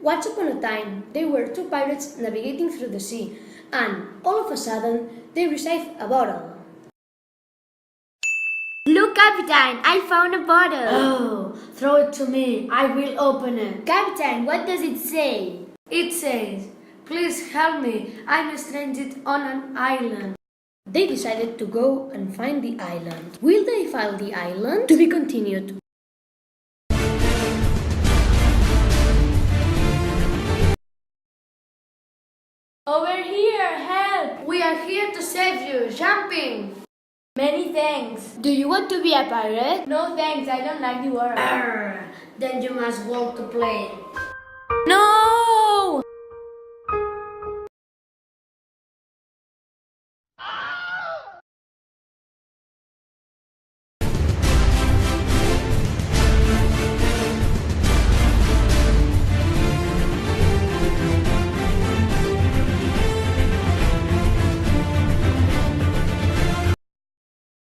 Once upon a time, there were two pirates navigating through the sea, and all of a sudden, they received a bottle. Look, Captain, I found a bottle. Oh, throw it to me. I will open it. Captain, what does it say? It says, "Please help me. I'm stranded on an island." They decided to go and find the island. Will they find the island? To be continued. Over here, help! We are here to save you. Jumping. Many thanks. Do you want to be a pirate? No thanks, I don't like the water. Then you must walk to play. No!